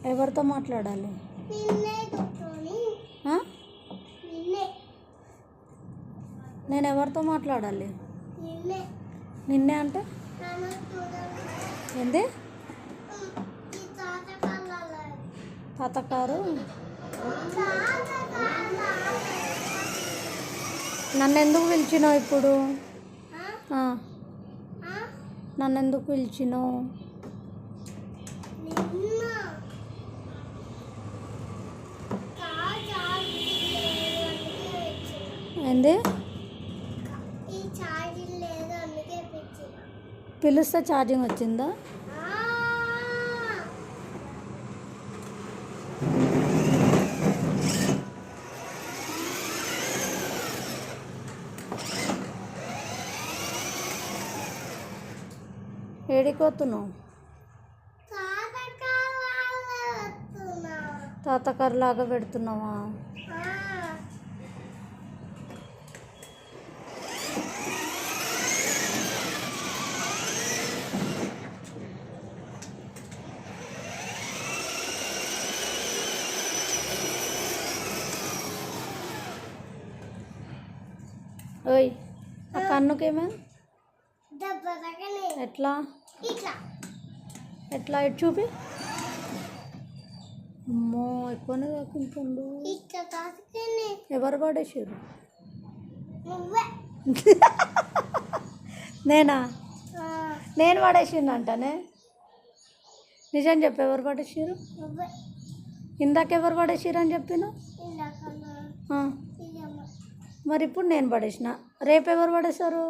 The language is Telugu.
ఎవరితో మాట్లాడాలి? నేను ఎవరితో మాట్లాడాలి? నిన్నే అంటే ఏంది? తాతకారు నన్ను ఎందుకు పిలిచినావు ఇప్పుడు? నన్ను ఎందుకు పిలిచినావు? ఏంది? పిలిస్తే ఛార్జింగ్ వచ్చిందా? ఏడిపోతున్నావు? తాతకారు లాగా పెడుతున్నావా? ఓయ్, ఆ కన్నుకేమే? ఎట్లా ఎట్లా ఇటు చూపి. అమ్మో, ఎక్కువనే తాకుంటుండు. ఎవరు పడేసారు? నేనా? నేను పడేసిండు అంటానే. నిజం చెప్పు, ఎవరు పడేసారు? ఇందాక ఎవరు పడేసారు అని చెప్పిన? మరి ఇప్పుడు నేను పడేసిన. రేపు ఎవరు పడేశారు?